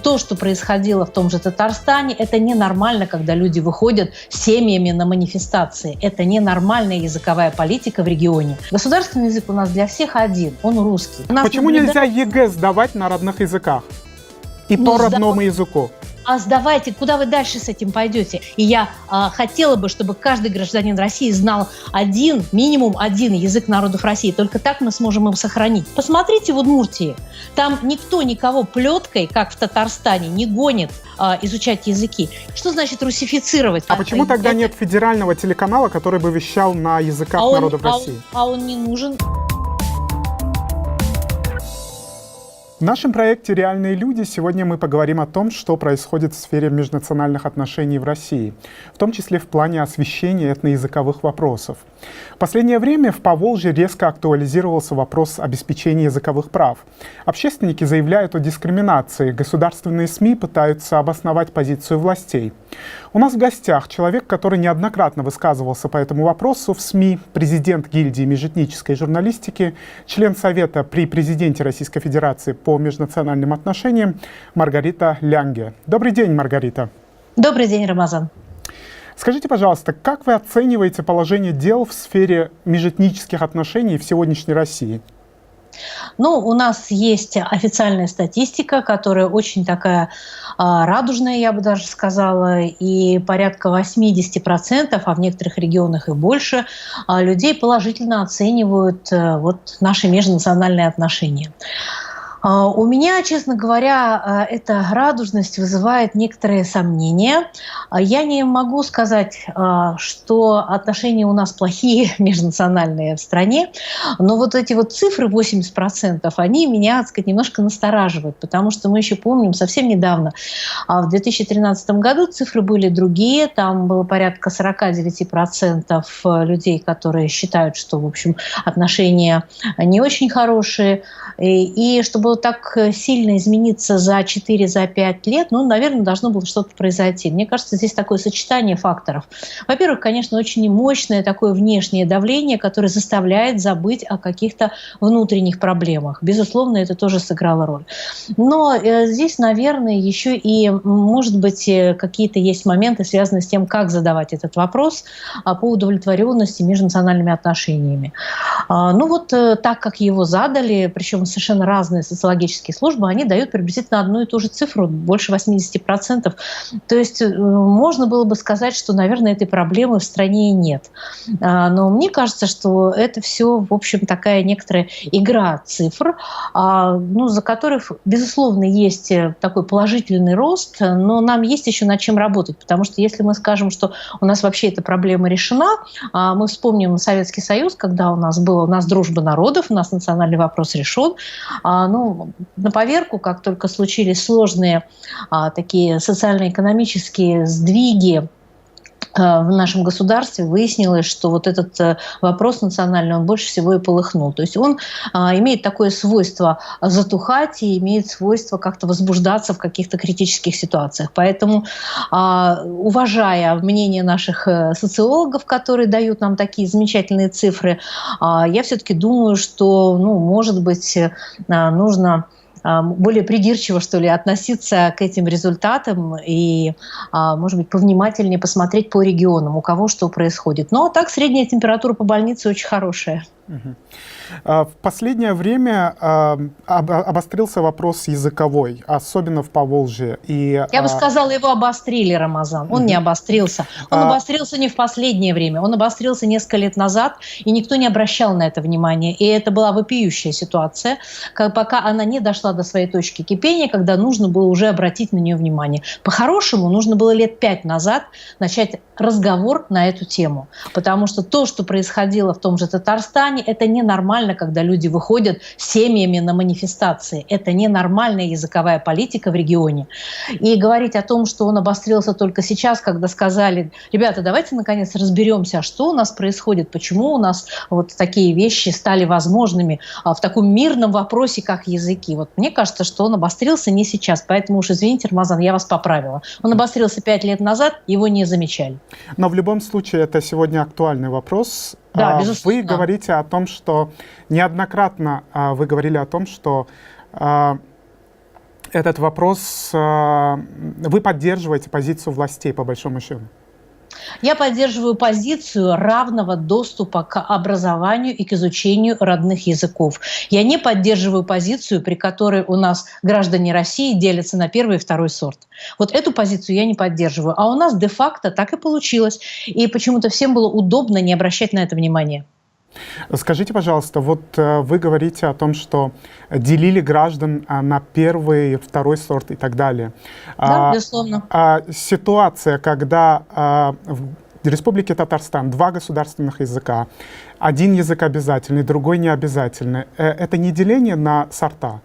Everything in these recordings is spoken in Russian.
То, что происходило в том же Татарстане, это ненормально, когда люди выходят с семьями на манифестации. Это ненормальная языковая политика в регионе. Государственный язык у нас для всех один, он русский. Почему нельзя ЕГЭ сдавать на родных языках? И по родному языку? А сдавайте, куда вы дальше с этим пойдете? И я хотела бы, чтобы каждый гражданин России знал минимум один язык народов России. Только так мы сможем его сохранить. Посмотрите в Удмуртии. Там никто никого плеткой, как в Татарстане, не гонит изучать языки. Что значит русифицировать? А почему тогда нет федерального телеканала, который бы вещал на языках народов России? Он не нужен. В нашем проекте «Реальные люди» сегодня мы поговорим о том, что происходит в сфере межнациональных отношений в России, в том числе в плане освещения этноязыковых вопросов. В последнее время в Поволжье резко актуализировался вопрос обеспечения языковых прав. Общественники заявляют о дискриминации, государственные СМИ пытаются обосновать позицию властей. У нас в гостях человек, который неоднократно высказывался по этому вопросу в СМИ, президент гильдии межэтнической журналистики, член Совета при президенте Российской Федерации по межнациональным отношениям Маргарита Лянге. Добрый день, Маргарита. Добрый день, Рамазан. Скажите, пожалуйста, как вы оцениваете положение дел в сфере межэтнических отношений в сегодняшней России? Ну, у нас есть официальная статистика, которая очень такая радужная, я бы даже сказала, и порядка 80%, а в некоторых регионах и больше, людей положительно оценивают наши межнациональные отношения. У меня, честно говоря, эта радужность вызывает некоторые сомнения. Я не могу сказать, что отношения у нас плохие межнациональные в стране, но вот эти вот цифры 80%, они меня, так сказать, немножко настораживают, потому что мы еще помним совсем недавно, в 2013 году цифры были другие, там было порядка 49% людей, которые считают, что, в общем, отношения не очень хорошие, и чтобы так сильно измениться за 4-5 лет, наверное, должно было что-то произойти. Мне кажется, здесь такое сочетание факторов. Во-первых, конечно, очень мощное такое внешнее давление, которое заставляет забыть о каких-то внутренних проблемах. Безусловно, это тоже сыграло роль. Но здесь, наверное, еще и, может быть, какие-то есть моменты, связанные с тем, как задавать этот вопрос по удовлетворенности межнациональными отношениями. Так как его задали, причем совершенно разные социологические службы, они дают приблизительно одну и ту же цифру, больше 80%. То есть можно было бы сказать, что, наверное, этой проблемы в стране и нет. Но мне кажется, что это все, в общем, такая некоторая игра цифр, за которых, безусловно, есть такой положительный рост, но нам есть еще над чем работать, потому что если мы скажем, что у нас вообще эта проблема решена, мы вспомним Советский Союз, когда у нас дружба народов, у нас национальный вопрос решен. На поверку, как только случились сложные такие социально-экономические сдвиги в нашем государстве, выяснилось, что вот этот вопрос национальный, он больше всего и полыхнул. То есть он имеет такое свойство затухать и имеет свойство как-то возбуждаться в каких-то критических ситуациях. Поэтому, уважая мнение наших социологов, которые дают нам такие замечательные цифры, я все-таки думаю, что, может быть, нужно более придирчиво, что ли, относиться к этим результатам и, может быть, повнимательнее посмотреть по регионам, у кого что происходит. Но так средняя температура по больнице очень хорошая. В последнее время обострился вопрос языковой, особенно в Поволжье. Я бы сказала, его обострили, Рамазан. Он не обострился. Он обострился не в последнее время. Он обострился несколько лет назад, и никто не обращал на это внимания. И это была вопиющая ситуация, пока она не дошла до своей точки кипения, когда нужно было уже обратить на нее внимание. По-хорошему, нужно было лет 5 назад начать разговор на эту тему. Потому что то, что происходило в том же Татарстане, это ненормально, когда люди выходят с семьями на манифестации. Это ненормальная языковая политика в регионе. И говорить о том, что он обострился только сейчас, когда сказали: ребята, давайте наконец разберемся, что у нас происходит, почему у нас вот такие вещи стали возможными в таком мирном вопросе, как языки. Вот мне кажется, что он обострился не сейчас. Поэтому уж извините, Рамазан, я вас поправила. Он обострился 5 лет назад, его не замечали. Но в любом случае это сегодня актуальный вопрос. Да, безусловно. Вы говорите о том, что неоднократно вы говорили о том, что этот вопрос, вы поддерживаете позицию властей, по большому счету? Я поддерживаю позицию равного доступа к образованию и к изучению родных языков. Я не поддерживаю позицию, при которой у нас граждане России делятся на первый и второй сорт. Вот эту позицию я не поддерживаю. А у нас де-факто так и получилось. И почему-то всем было удобно не обращать на это внимания. Скажите, пожалуйста, вот вы говорите о том, что делили граждан на первый, второй сорт и так далее. Да, безусловно. Ситуация, когда в Республике Татарстан два государственных языка, один язык обязательный, другой не обязательный, это не деление на сорта?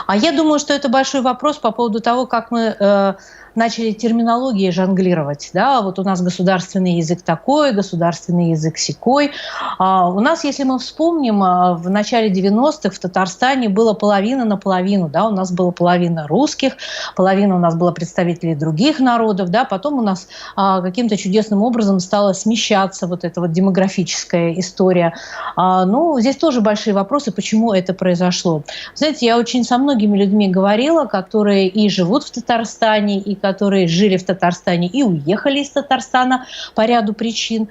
А я думаю, что это большой вопрос по поводу того, как мы начали терминологией жонглировать. Да? Вот у нас государственный язык такой, государственный язык сякой. У нас, если мы вспомним, в начале 90-х в Татарстане было половина на половину. Да? У нас была половина русских, половина у нас было представителей других народов. Да? Потом у нас каким-то чудесным образом стала смещаться вот эта вот демографическая история. Ну, здесь тоже большие вопросы, почему это произошло. Знаете, я очень со многими людьми говорила, которые и живут в Татарстане, и которые жили в Татарстане и уехали из Татарстана по ряду причин.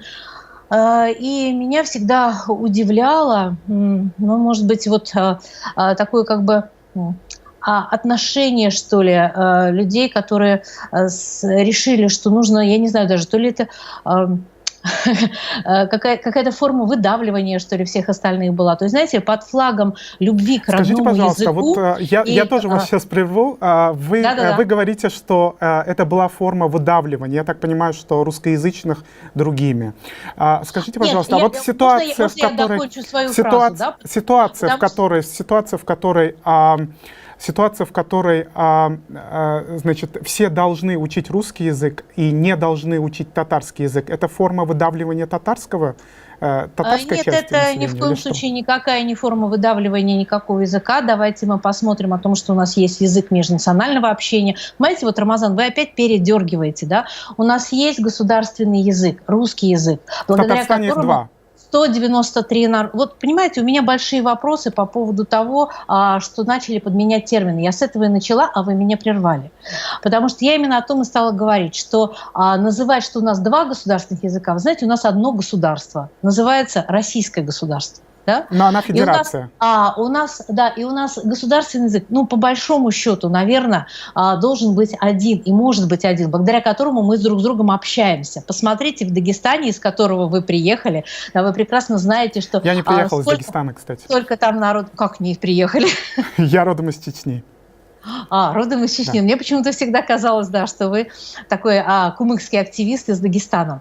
И меня всегда удивляло, ну, может быть, вот такое как бы отношение, что ли, людей, которые решили, что нужно, я не знаю даже, то ли это какая-то форма выдавливания, что ли, всех остальных была. То есть, знаете, под флагом любви к родному языку... Скажите, пожалуйста, вот я тоже вас сейчас прерву. Вы говорите, что это была форма выдавливания. Я так понимаю, что русскоязычных другими. Скажите, пожалуйста, а вот ситуация, в которой значит, все должны учить русский язык и не должны учить татарский язык, это форма выдавливания татарской Нет, части это населения, ни в коем случае никакая не форма выдавливания никакого языка. Давайте мы посмотрим о том, что у нас есть язык межнационального общения. Понимаете, вот, Рамазан, вы опять передергиваете, да? У нас есть государственный язык, русский язык, благодаря которому... 193 народа. Вот, понимаете, у меня большие вопросы по поводу того, что начали подменять термины. Я с этого и начала, а вы меня прервали. Потому что я именно о том и стала говорить, что называть, что у нас два государственных языка, вы знаете, у нас одно государство, называется российское государство. Да? Но она федерация. У нас государственный язык, ну, по большому счету, наверное, должен быть один, и может быть один, благодаря которому мы друг с другом общаемся. Посмотрите, в Дагестане, из которого вы приехали, да, вы прекрасно знаете, что... Я не приехал из Дагестана, кстати. Сколько там народ... Как не приехали? Я родом из Чечни. Родом из Чечни. Да. Мне почему-то всегда казалось, да, что вы такой кумыкский активист из Дагестана.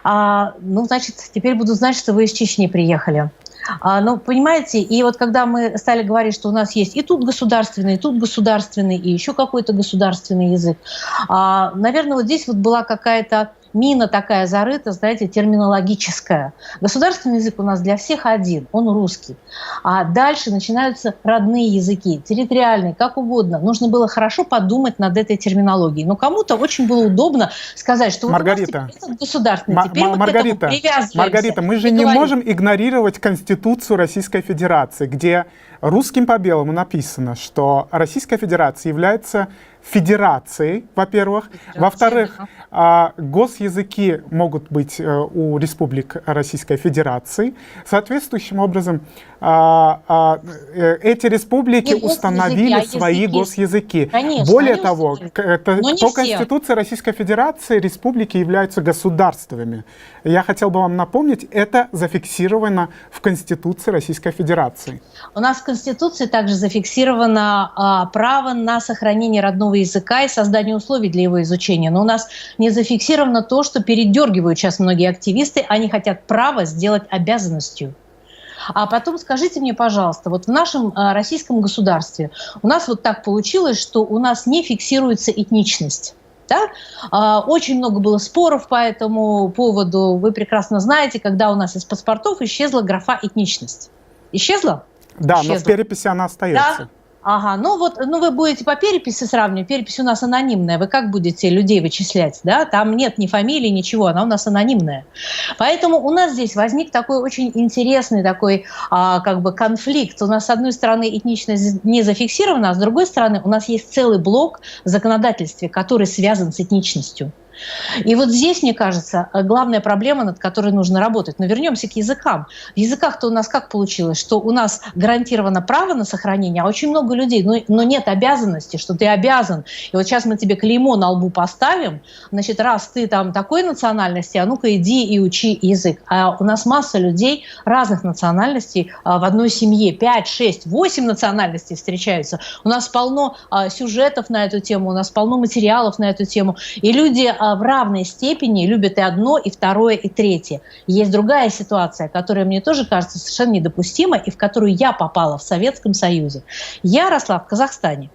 Ну, значит, теперь буду знать, что вы из Чечни приехали. Ну, понимаете, и вот когда мы стали говорить, что у нас есть и тут государственный, и еще какой-то государственный язык, наверное, вот здесь вот была какая-то мина такая зарыта, знаете, терминологическая. Государственный язык у нас для всех один, он русский. А дальше начинаются родные языки, территориальные, как угодно. Нужно было хорошо подумать над этой терминологией. Но кому-то очень было удобно сказать, что Маргарита, у нас государственный, теперь мы к этому привязываемся. Маргарита, мы же не можем игнорировать Конституцию Российской Федерации, где русским по белому написано, что Российская Федерация является федерацией, во-первых. Во-вторых, госязыки могут быть у республик Российской Федерации. Соответствующим образом эти республики установили свои госязыки. Конечно, более того, по Конституции Российской Федерации республики являются государствами. Я хотел бы вам напомнить, это зафиксировано в Конституции Российской Федерации. У нас в Конституции также зафиксировано право на сохранение родного языка и создание условий для его изучения. Но у нас не зафиксировано то, что передергивают сейчас многие активисты. Они хотят право сделать обязанностью. А потом скажите мне, пожалуйста, вот в нашем российском государстве у нас вот так получилось, что у нас не фиксируется этничность. Да? Очень много было споров по этому поводу. Вы прекрасно знаете, когда у нас из паспортов исчезла графа «этничность». Исчезла? Да, исчезла. Но в переписи она остается. Да? Ага, ну вот, ну вы будете по переписи сравнивать, перепись у нас анонимная, вы как будете людей вычислять, да, там нет ни фамилии, ничего, она у нас анонимная. Поэтому у нас здесь возник такой очень интересный такой как бы конфликт. У нас с одной стороны этничность не зафиксирована, а с другой стороны у нас есть целый блок в законодательстве, который связан с этничностью. И вот здесь, мне кажется, главная проблема, над которой нужно работать. Но вернемся к языкам. В языках-то у нас как получилось, что у нас гарантировано право на сохранение, а очень много людей, но нет обязанности, что ты обязан. И вот сейчас мы тебе клеймо на лбу поставим, значит, раз ты там такой национальности, а ну-ка иди и учи язык. А у нас масса людей разных национальностей в одной семье, 5, 6, 8 национальностей встречаются. У нас полно сюжетов на эту тему, у нас полно материалов на эту тему. И люди в равной степени любят и одно, и второе, и третье. Есть другая ситуация, которая мне тоже кажется совершенно недопустимой, и в которую я попала в Советском Союзе. Я росла в Казахстане.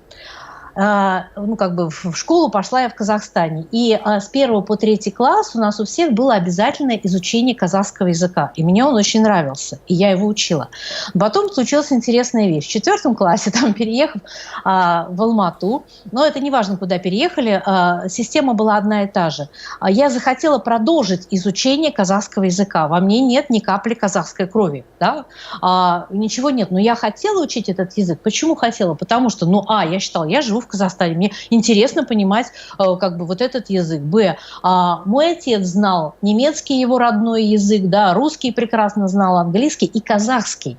Ну, как бы в школу пошла я в Казахстане. И с 1 по 3 класс у нас у всех было обязательное изучение казахского языка. И мне он очень нравился, и я его учила. Потом случилась интересная вещь. В 4 классе, там, переехав в Алмату, но это не важно, куда переехали, система была одна и та же. Я захотела продолжить изучение казахского языка. Во мне нет ни капли казахской крови. Да? Ничего нет. Но я хотела учить этот язык. Почему хотела? Потому что, я считала, я живу в Казахстане, мне интересно понимать как бы вот этот язык. Мой отец знал немецкий, его родной язык, да, русский прекрасно знал, английский и казахский.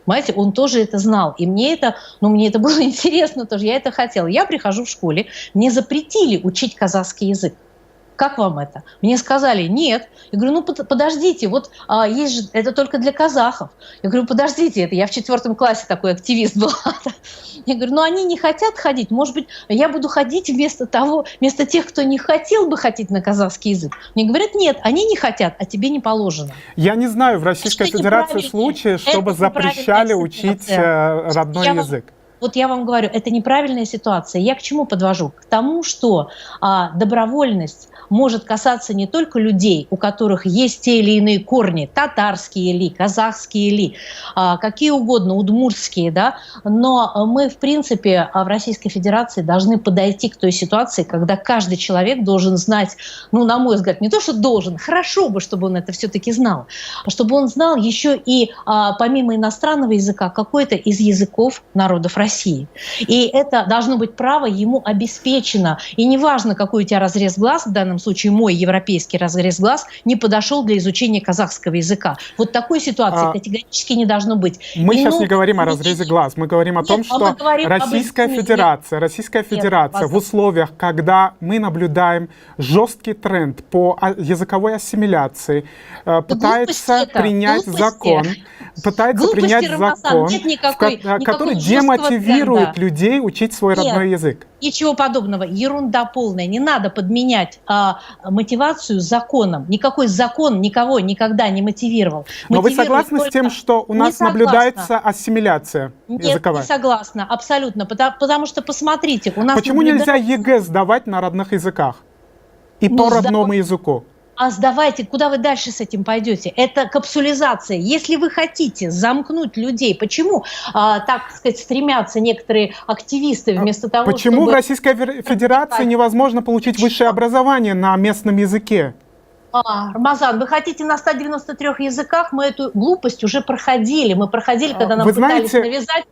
Понимаете, он тоже это знал. И мне это было интересно тоже, я это хотела. Я прихожу в школе, мне запретили учить казахский язык. Как вам это? Мне сказали, нет. Я говорю, подождите, вот есть же, это только для казахов. Я говорю, подождите, это я в 4 классе такой активист была. Я говорю, они не хотят ходить, может быть, я буду ходить вместо тех, кто не хотел бы ходить на казахский язык. Мне говорят, нет, они не хотят, а тебе не положено. Я не знаю в Российской Федерации случая, чтобы запрещали учить родной язык. Вот я вам говорю, это неправильная ситуация. Я к чему подвожу? К тому, что добровольность может касаться не только людей, у которых есть те или иные корни, татарские ли, казахские ли, какие угодно, удмуртские, да, но мы, в принципе, в Российской Федерации должны подойти к той ситуации, когда каждый человек должен знать, на мой взгляд, не то, что должен, хорошо бы, чтобы он это все-таки знал, чтобы он знал еще и, помимо иностранного языка, какой-то из языков народов России. И это должно быть право ему обеспечено. И неважно, какой у тебя разрез глаз, в данном случае мой европейский разрез глаз, не подошел для изучения казахского языка. Вот такой ситуации категорически не должно быть. Мы сейчас не говорим о разрезе глаз, мы говорим о том, что Российская Федерация в условиях, когда мы наблюдаем жесткий тренд по языковой ассимиляции, пытается принять закон, который демотивирует людей учить свой родной язык. Ничего подобного. Ерунда полная. Не надо подменять мотивацию законом. Никакой закон никого никогда не мотивировал. Но вы согласны с тем, что у нас наблюдается ассимиляция языковая? Нет, не согласна. Абсолютно. Потому что, посмотрите, у нас... Почему нельзя ЕГЭ сдавать на родных языках? И по родному языку? А сдавайте, куда вы дальше с этим пойдете? Это капсулизация. Если вы хотите замкнуть людей, почему, так сказать, стремятся некоторые активисты вместо того, почему в Российской Федерации невозможно получить высшее образование на местном языке? Рамазан, вы хотите на 193 языках? Мы эту глупость уже проходили. Мы проходили, когда нам пытались навязать.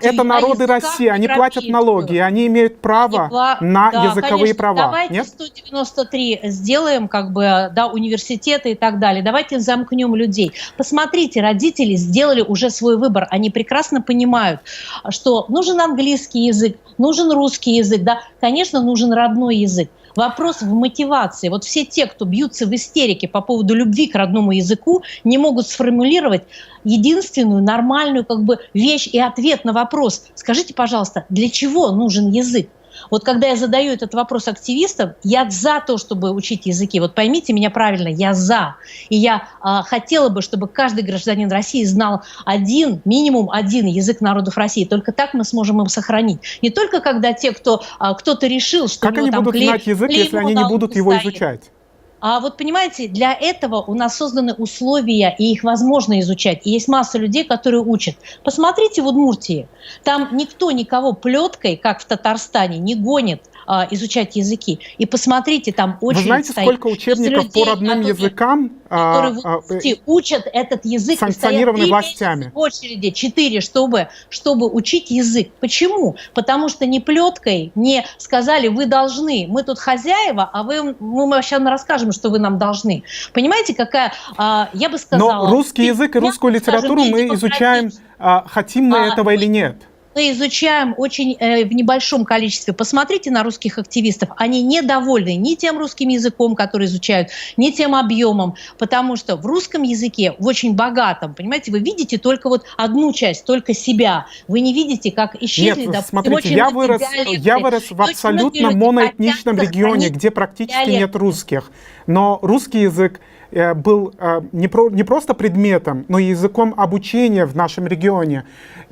Это народы России, они платят налоги, и они имеют право на языковые права. Давайте нет? 193 сделаем, университеты и так далее. Давайте замкнем людей. Посмотрите, родители сделали уже свой выбор. Они прекрасно понимают, что нужен английский язык, нужен русский язык, да, конечно, нужен родной язык. Вопрос в мотивации. Вот все те, кто бьются в истерике по поводу любви к родному языку, не могут сформулировать единственную нормальную вещь и ответ на вопрос. Скажите, пожалуйста, для чего нужен язык? Вот когда я задаю этот вопрос активистам, я за то, чтобы учить языки. Вот поймите меня правильно, я за. И я хотела бы, чтобы каждый гражданин России знал минимум один язык народов России. Только так мы сможем его сохранить. Не только когда кто-то решил, что... Как они будут знать язык, если они не будут его изучать? А вот понимаете, для этого у нас созданы условия, и их возможно изучать. И есть масса людей, которые учат. Посмотрите в Удмуртии. Там никто никого плеткой, как в Татарстане, не гонит изучать языки. И посмотрите, там Вы очередь знаете, стоит сколько из учебников по людей, родным языкам которые в Удмуртии учат этот язык и стоят санкционированы 3 месяца властями? в очереди, 4, чтобы учить язык. Почему? Потому что не плеткой, не сказали, вы должны, мы тут хозяева, а мы сейчас расскажем, что вы нам должны. Понимаете, какая, я бы Но сказала, русский язык и русскую скажем, литературу мы изучаем, недемократичная. хотим мы этого или нет. Мы изучаем очень в небольшом количестве. Посмотрите на русских активистов. Они недовольны ни тем русским языком, который изучают, ни тем объемом, потому что в русском языке, в очень богатом, понимаете, вы видите только вот одну часть, только себя. Вы не видите, как исчезли, Нет, допустим, смотрите, очень многие диалекты. я вырос в И очень многие абсолютно люди моноэтничном хотят регионе, сохранить где практически нет диалекты. русских. Но русский язык был не просто предметом, но и языком обучения в нашем регионе.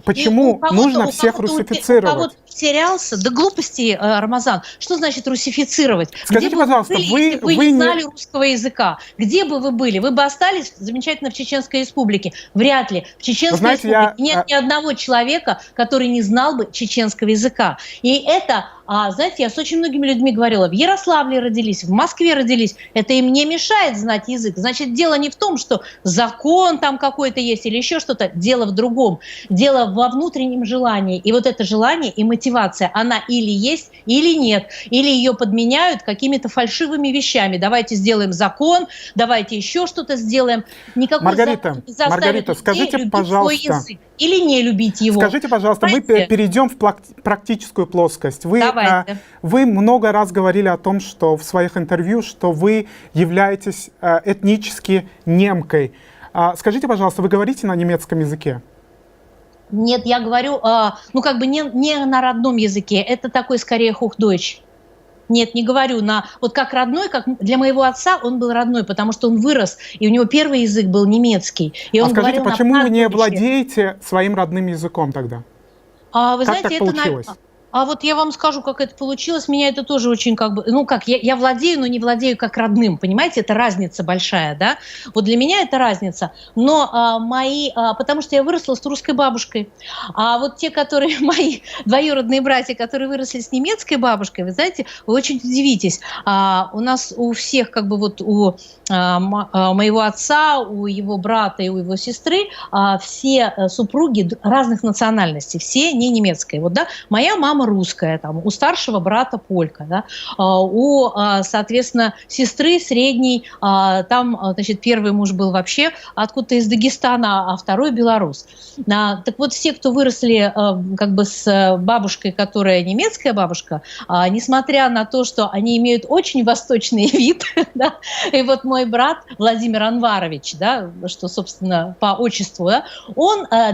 Почему нужно всех У русифицировать? кого-то терялся, да глупости, Рамазан. Что значит русифицировать? Где Скажите, бы вы пожалуйста, были, если бы вы вы не не... знали русского языка? Где бы вы были? Вы бы остались замечательно в Чеченской республике? Вряд ли. В Вы Чеченской знаете, республике нет ни одного человека, который не знал бы чеченского языка. И это, знаете, я с очень многими людьми говорила, в Ярославле родились, в Москве родились. Это им не мешает знать язык. Значит, дело не в том, что закон там какой-то есть или еще что-то. Дело в другом. Дело во внутреннем желании. И вот это желание и мотивация, она или есть, или нет. Или ее подменяют какими-то фальшивыми вещами. Давайте сделаем закон, давайте еще что-то сделаем. Никакой закон не заставит людей скажите, любить свой пожалуйста, язык. Или не любить его. скажите, пожалуйста, мы Понимаете? перейдем в практическую плоскость. Давайте. Вы много раз говорили о том, что в своих интервью, что вы являетесь этнически немкой. Скажите, пожалуйста, вы говорите на немецком языке? Нет, я говорю, не на родном языке. Это такой скорее Hochdeutsch. Нет, не говорю вот как родной, как для моего отца он был родной, потому что он вырос, и у него первый язык был немецкий. И он скажите, говорил почему вы не Plattdeutsch. владеете своим родным языком тогда? Вы Как знаете, так получилось? вот я вам скажу, как это получилось. Меня это тоже очень я владею, но не владею как родным, понимаете? Это разница большая, да? Вот для меня это разница. Но потому что я выросла с русской бабушкой. А вот те, которые мои двоюродные братья, которые выросли с немецкой бабушкой, вы знаете, вы очень удивитесь. У нас у всех, у моего отца, у его брата и у его сестры все супруги разных национальностей, все не немецкие. Вот, да, моя мама русская, там, у старшего брата полька, да, соответственно, сестры средней, значит, первый муж был вообще откуда-то из Дагестана, а второй белорус. Так вот, все, кто выросли с бабушкой, которая немецкая бабушка, несмотря на то, что они имеют очень восточный вид, да, и вот мой брат Владимир Анварович, да, что, собственно, по отчеству, да,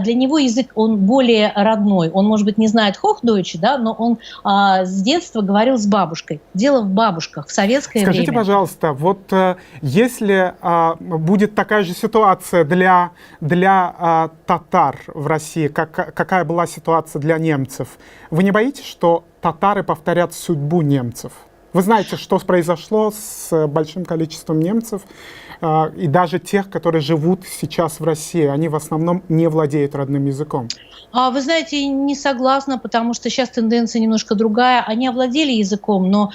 для него язык, он более родной. Он, может быть, не знает Hochdeutsch, да, но он с детства говорил с бабушкой. Дело в бабушках в советское время. Скажите, пожалуйста, вот если будет такая же ситуация для татар в России, какая была ситуация для немцев, вы не боитесь, что татары повторят судьбу немцев? Вы знаете, что произошло с большим количеством немцев, и даже тех, которые живут сейчас в России, они в основном не владеют родным языком. Вы знаете, не согласна, потому что сейчас тенденция немножко другая. Они овладели языком, но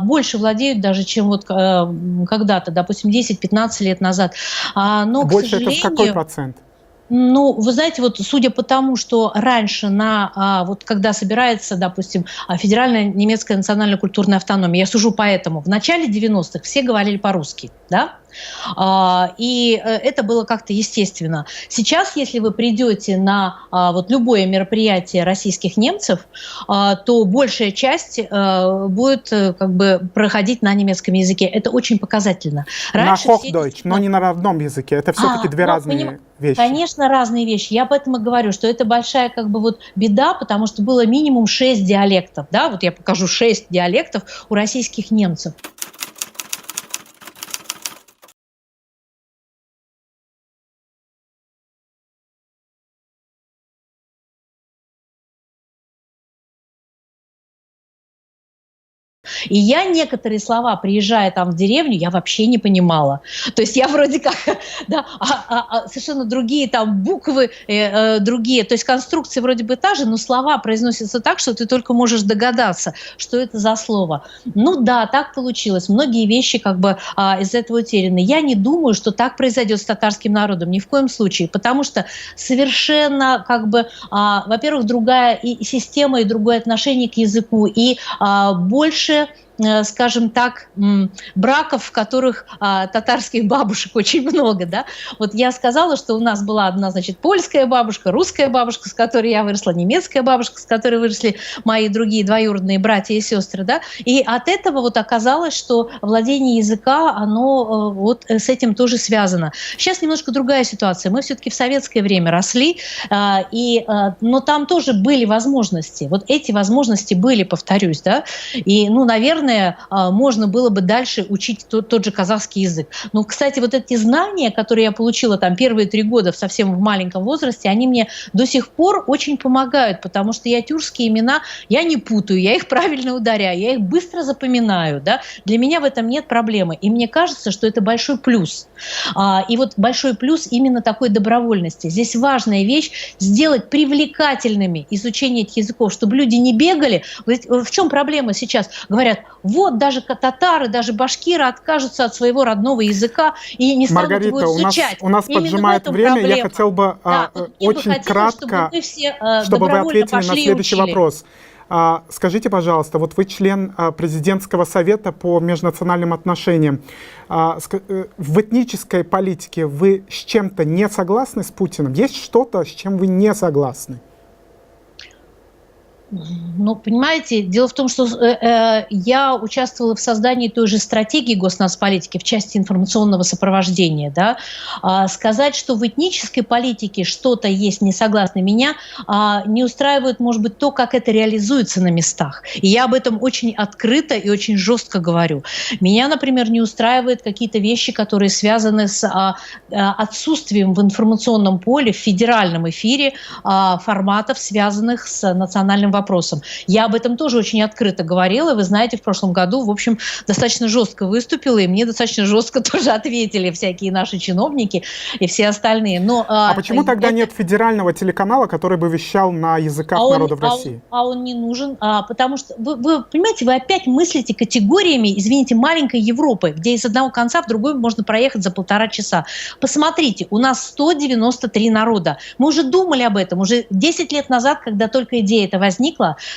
больше владеют даже, чем вот когда-то, допустим, 10-15 лет назад. Но, больше к сожалению, это в какой процент? Вы знаете, вот судя по тому, что раньше вот когда собирается, допустим, Федеральная немецкая национальная культурная автономия, я сужу по этому, в начале 90-х все говорили по-русски, да? И это было как-то естественно. Сейчас, если вы придете на вот любое мероприятие российских немцев, то большая часть будет проходить на немецком языке. Это очень показательно. Раньше на Hochdeutsch, но не на родном языке. Это все-таки две разные вещи. Конечно, разные вещи. Я поэтому говорю, что это большая беда, потому что было минимум 6 диалектов. Да? Вот я покажу 6 диалектов у российских немцев. И я некоторые слова, приезжая там в деревню, я вообще не понимала. То есть я вроде как, да, совершенно другие там буквы, другие, то есть конструкция вроде бы та же, но слова произносятся так, что ты только можешь догадаться, что это за слово. Ну да, так получилось. Многие вещи как бы из этого утеряны. Я не думаю, что так произойдет с татарским народом, ни в коем случае, потому что совершенно как бы, во-первых, другая и система, и другое отношение к языку, и больше, скажем так, браков, в которых татарских бабушек очень много, да. Вот я сказала, что у нас была одна, значит, польская бабушка, русская бабушка, с которой я выросла, немецкая бабушка, с которой выросли мои другие двоюродные братья и сестры, да. И от этого вот оказалось, что владение языка, оно вот с этим тоже связано. Сейчас немножко другая ситуация. Мы все-таки в советское время росли, но там тоже были возможности. Вот эти возможности были, повторюсь, да. И, ну, наверное, можно было бы дальше учить тот же казахский язык. Но, кстати, вот эти знания, которые я получила там первые 3 года совсем в маленьком возрасте, они мне до сих пор очень помогают, потому что я тюркские имена, я не путаю, я их правильно ударяю, я их быстро запоминаю, да? Для меня в этом нет проблемы. И мне кажется, что это большой плюс. И вот большой плюс именно такой добровольности. Здесь важная вещь – сделать привлекательными изучение этих языков, чтобы люди не бегали. В чем проблема сейчас? Говорят, вот даже татары, даже башкиры откажутся от своего родного языка и не станут его изучать. У нас поджимает время. Проблема. Я хотел бы очень кратко, чтобы вы ответили на следующий вопрос. Скажите, пожалуйста, вот вы член президентского совета по межнациональным отношениям. В этнической политике вы с чем-то не согласны с Путиным? Есть что-то, с чем вы не согласны? Ну, понимаете, дело в том, что я участвовала в создании той же стратегии госнацполитики в части информационного сопровождения. Да? Сказать, что в этнической политике что-то есть не согласно, меня не устраивает, может быть, то, как это реализуется на местах. И я об этом очень открыто и очень жестко говорю. Меня, например, не устраивают какие-то вещи, которые связаны с отсутствием в информационном поле, в федеральном эфире форматов, связанных с национальным вопросом. Я об этом тоже очень открыто говорила. Вы знаете, в прошлом году, в общем, достаточно жестко выступила, и мне достаточно жестко тоже ответили всякие наши чиновники и все остальные. Но, почему тогда нет федерального телеканала, который бы вещал на языках народов России? Он не нужен, потому что, вы понимаете, вы опять мыслите категориями, извините, маленькой Европы, где из одного конца в другой можно проехать за 1,5 часа. Посмотрите, у нас 193 народа. Мы уже думали об этом, уже 10 лет назад, когда только идея эта возникла.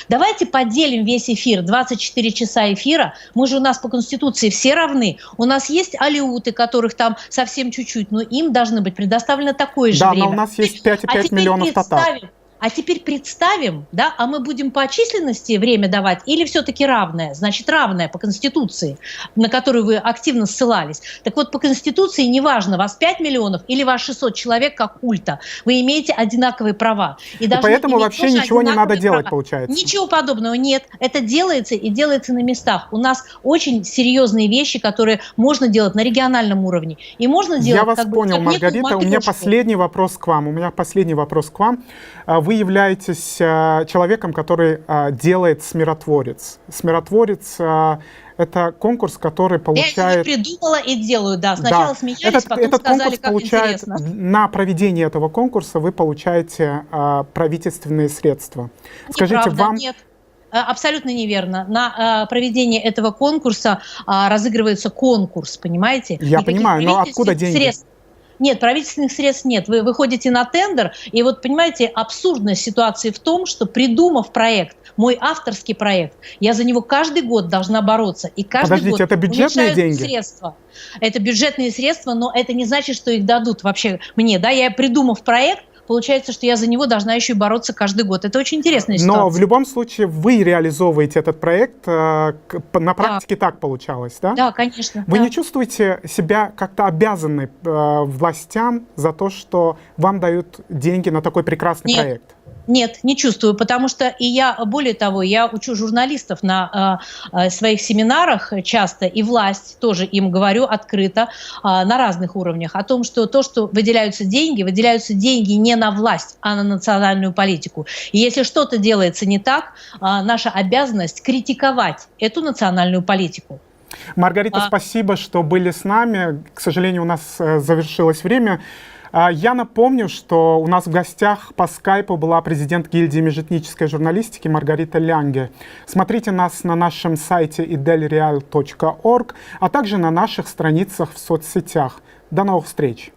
Давайте поделим весь эфир, 24 часа эфира. Мы же у нас по Конституции все равны. У нас есть алиуты, которых там совсем чуть-чуть, но им должно быть предоставлено такое же время. Да, но у нас есть 5,5 миллионов татар. А теперь представим, да, а мы будем по численности время давать или все-таки равное? Значит, равное по Конституции, на которую вы активно ссылались. Так вот, по Конституции неважно, вас 5 миллионов или вас 600 человек, как ульта. Вы имеете одинаковые права. И поэтому вообще ничего не надо делать, получается? Ничего подобного нет. Это делается и делается на местах. У нас очень серьезные вещи, которые можно делать на региональном уровне. И можно делать, я вас понял, Маргарита. У меня последний вопрос к вам. Вы являетесь человеком, который делает «Смиротворец». «Смиротворец» — это конкурс, который получает... Я придумала и делаю, да. Сначала смеялись, потом этот сказали, как получает, интересно. На проведение этого конкурса вы получаете правительственные средства. Скажите, неправда, вам... Нет. Абсолютно неверно. На проведение этого конкурса разыгрывается конкурс, понимаете? Я понимаю, но откуда деньги? Нет, правительственных средств нет. Вы выходите на тендер, и вот, понимаете, абсурдность ситуации в том, что, придумав проект, мой авторский проект, я за него каждый год должна бороться. И каждый год это бюджетные деньги? Средства. Это бюджетные средства, но это не значит, что их дадут вообще мне. Да? Я, придумав проект, получается, что я за него должна еще и бороться каждый год. Это очень интересная ситуация. Но в любом случае вы реализовываете этот проект. На практике так получалось, да? Да, конечно. Вы не чувствуете себя как-то обязанной властям за то, что вам дают деньги на такой прекрасный проект? Нет, не чувствую, потому что и я, более того, я учу журналистов на своих семинарах часто, и власть тоже им говорю открыто на разных уровнях о том, что то, что выделяются деньги не на власть, а на национальную политику. И если что-то делается не так, наша обязанность критиковать эту национальную политику. Маргарита, спасибо, что были с нами. К сожалению, у нас завершилось время. Я напомню, что у нас в гостях по скайпу была президент гильдии межэтнической журналистики Маргарита Лянге. Смотрите нас на нашем сайте idelreal.org, а также на наших страницах в соцсетях. До новых встреч!